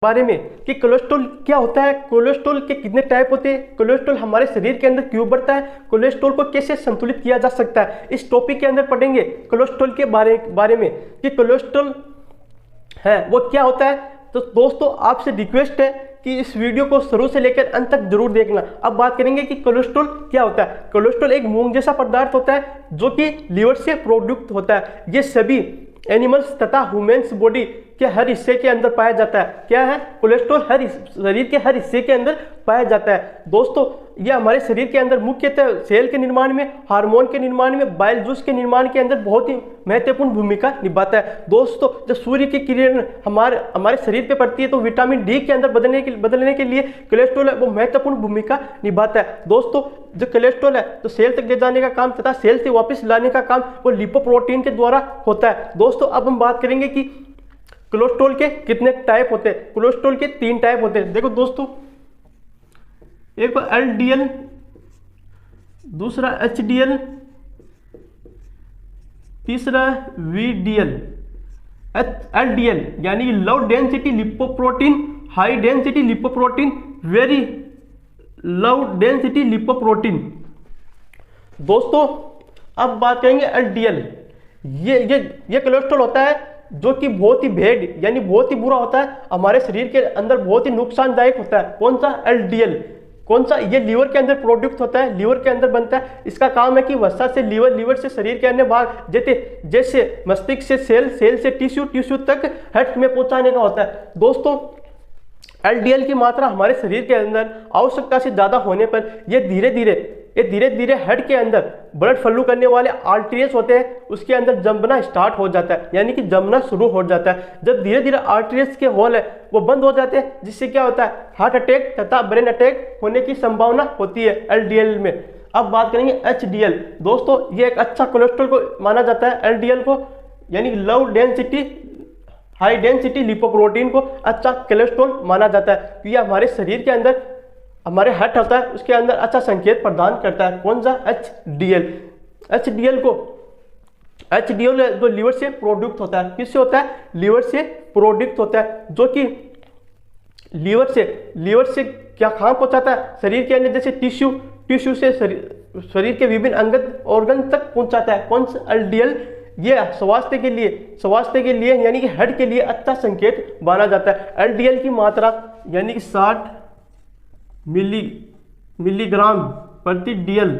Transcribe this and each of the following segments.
बारे में कि कोलेस्ट्रॉल क्या होता है, कोलेस्ट्रॉल के कितने टाइप होते हैं, कोलेस्ट्रॉल हमारे शरीर के अंदर क्यों बढ़ता है, कोलेस्ट्रॉल को कैसे संतुलित किया जा सकता है। इस टॉपिक के अंदर पढ़ेंगे कोलेस्ट्रॉल के बारे में कि कोलेस्ट्रॉल है वो क्या होता है। तो दोस्तों आपसे रिक्वेस्ट है कि इस वीडियो को शुरू से लेकर अंत तक जरूर देखना। अब बात करेंगे कि कोलेस्ट्रॉल क्या होता है। कोलेस्ट्रॉल एक मूंग जैसा पदार्थ होता है जो कि लीवर से प्रोड्यूस होता है। ये सभी एनिमल्स तथा ह्यूमन्स बॉडी के हर हिस्से के अंदर पाया जाता है। क्या है, कोलेस्ट्रॉल हर शरीर के हर हिस्से के अंदर पाया जाता है। दोस्तों ये हमारे शरीर के अंदर मुख्यतः सेल के निर्माण में, हार्मोन के निर्माण में, बाइल जूस के निर्माण के अंदर बहुत ही महत्वपूर्ण भूमिका निभाता है। दोस्तों जब सूर्य की किरण हमारे शरीर पे पड़ती है तो विटामिन डी के अंदर बदलने के लिए कोलेस्ट्रॉल है वो महत्वपूर्ण भूमिका निभाता है। दोस्तों जो कोलेस्ट्रॉल है तो सेल तक ले जाने का काम तथा सेल से वापस लाने का काम वो लिपोप्रोटीन के द्वारा होता है। दोस्तों अब हम बात करेंगे कि कोलेस्ट्रॉल के कितने टाइप होते हैं। कोलेस्ट्रॉल के 3 टाइप होते हैं। देखो दोस्तों, एक LDL, दूसरा HDL, तीसरा VDL। LDL यानी कि low density lipoprotein, high density lipoprotein, very low density lipoprotein. दोस्तों अब बात करेंगे LDL। ये कोलेस्ट्रॉल होता है जो कि बहुत ही बैड यानी बहुत ही बुरा होता है, हमारे शरीर के अंदर बहुत ही नुकसानदायक होता है। कौन सा, LDL। कौन सा, ये लीवर के अंदर प्रोड्यूस होता है, लीवर के अंदर बनता है। इसका काम है कि वसा से लीवर, लीवर से शरीर के अन्य भाग जैसे मस्तिष्क से सेल, सेल से टिश्यू, टिश्यू तक हर्ट में पहुंचाने का होता है। दोस्तों LDL की मात्रा हमारे शरीर के अंदर आवश्यकता से ज़्यादा होने पर ये धीरे धीरे हर्ट के अंदर ब्लड फ्लो करने वाले आर्टरीज होते हैं उसके अंदर जमना स्टार्ट हो जाता है, यानी कि जमना शुरू हो जाता है। जब धीरे धीरे आर्टरीज के होल है वो बंद हो जाते हैं, जिससे क्या होता है, हार्ट अटैक तथा ब्रेन अटैक होने की संभावना होती है LDL में। अब बात करेंगे HDL। दोस्तों ये एक अच्छा कोलेस्ट्रॉल को माना जाता है, LDL को, यानी low density high density lipoprotein को अच्छा कोलेस्ट्रॉल माना जाता है। ये हमारे शरीर के अंदर, हमारे हार्ट होता है उसके अंदर अच्छा संकेत प्रदान करता है। कौन सा, HDL। HDL जो लीवर से प्रोड्यूस होता है। किससे होता है, लीवर से प्रोड्यूस होता है, जो कि लीवर से क्या काम पहुंचाता है, शरीर के अंदर जैसे टिश्यू से शरीर के विभिन्न अंग ऑर्गन तक पहुंचाता है। कौन सा, LDL। ये स्वास्थ्य के लिए यानी कि हार्ट के लिए अच्छा संकेत माना जाता है। LDL की मात्रा यानी कि 60 मिलीग्राम प्रति DL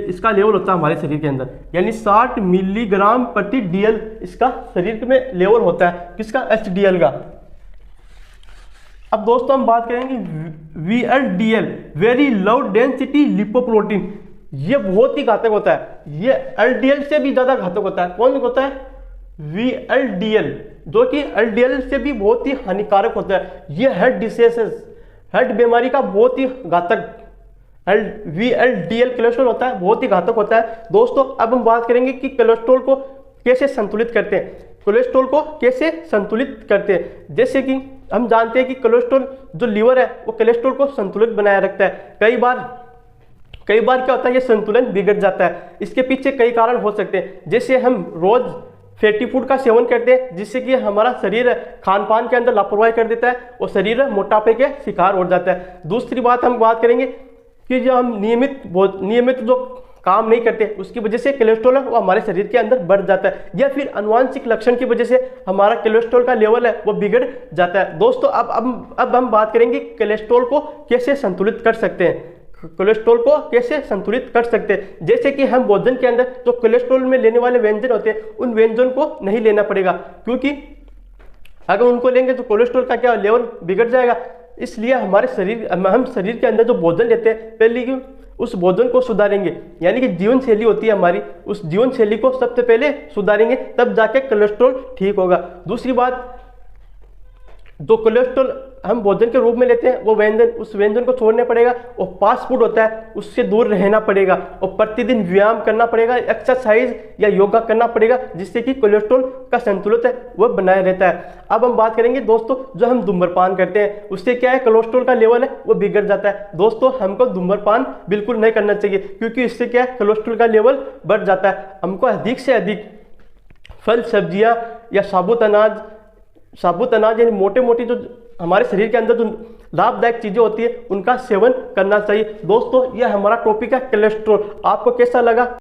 इसका लेवल होता है हमारे शरीर के अंदर, यानी 60 मिलीग्राम प्रति DL इसका शरीर में लेवल होता है। किसका, HDL का। अब दोस्तों हम बात करेंगे VLDL, very low density lipoprotein. ये बहुत ही घातक होता है, ये LDL से भी ज्यादा घातक होता है। कौन होता है, VLDL, जो कि LDL से भी बहुत ही हानिकारक होता है। ये हार्ट डिसीजेस, हार्ट बीमारी का बहुत ही घातक VLDL कोलेस्ट्रॉल होता है, बहुत ही घातक होता है। दोस्तों अब हम बात करेंगे कि कोलेस्ट्रॉल को कैसे संतुलित करते हैं। कोलेस्ट्रॉल को कैसे संतुलित करते हैं, जैसे कि हम जानते हैं कि कोलेस्ट्रॉल जो लीवर है वो कोलेस्ट्रॉल को संतुलित बनाए रखता है। कई बार क्या होता है, ये संतुलन बिगड़ जाता है। इसके पीछे कई कारण हो सकते हैं, जैसे हम रोज फैटी फूड का सेवन करते हैं जिससे कि हमारा शरीर खान पान के अंदर लापरवाही कर देता है और शरीर मोटापे के शिकार हो जाता है। दूसरी बात हम बात करेंगे कि जो हम नियमित जो काम नहीं करते उसकी वजह से कोलेस्ट्रॉल है वो हमारे शरीर के अंदर बढ़ जाता है, या फिर आनुवांशिक लक्षण की वजह से हमारा कोलेस्ट्रॉल का लेवल है वो बिगड़ जाता है। दोस्तों अब हम बात करेंगे कोलेस्ट्रॉल को कैसे संतुलित कर सकते हैं। कोलेस्ट्रॉल को कैसे संतुलित कर सकते हैं, जैसे कि हम भोजन के अंदर जो कोलेस्ट्रॉल में लेने वाले व्यंजन होते हैं उन व्यंजन को नहीं लेना पड़ेगा, क्योंकि अगर उनको लेंगे तो कोलेस्ट्रॉल का क्या लेवल बिगड़ जाएगा। इसलिए हम शरीर के अंदर जो भोजन लेते हैं पहले की उस भोजन को सुधारेंगे, यानी कि जीवन शैली होती है हमारी, उस जीवन शैली को सबसे पहले सुधारेंगे तब जाके कोलेस्ट्रॉल ठीक होगा। दूसरी बात, जो कोलेस्ट्रॉल हम भोजन के रूप में लेते हैं वो उस व्यंजन को छोड़ना पड़ेगा, और फास्ट फूड होता है उससे दूर रहना पड़ेगा, और प्रतिदिन व्यायाम करना पड़ेगा, एक्सरसाइज या योगा करना पड़ेगा, जिससे कि कोलेस्ट्रॉल का संतुलन है वह बनाए रहता है। अब हम बात करेंगे दोस्तों, जो हम धूम्रपान करते हैं उससे क्या है, कोलेस्ट्रॉल का लेवल है वो बिगड़ जाता है। दोस्तों हमको धूम्रपान बिल्कुल नहीं करना चाहिए, क्योंकि इससे क्या है, कोलेस्ट्रॉल का लेवल बढ़ जाता है। हमको अधिक से अधिक फल, सब्जियां या साबुत अनाज साबुत अनाज यानी मोटे मोटी जो हमारे शरीर के अंदर जो लाभदायक चीजें होती है उनका सेवन करना चाहिए। दोस्तों यह हमारा टॉपिक है कोलेस्ट्रॉल। आपको कैसा लगा?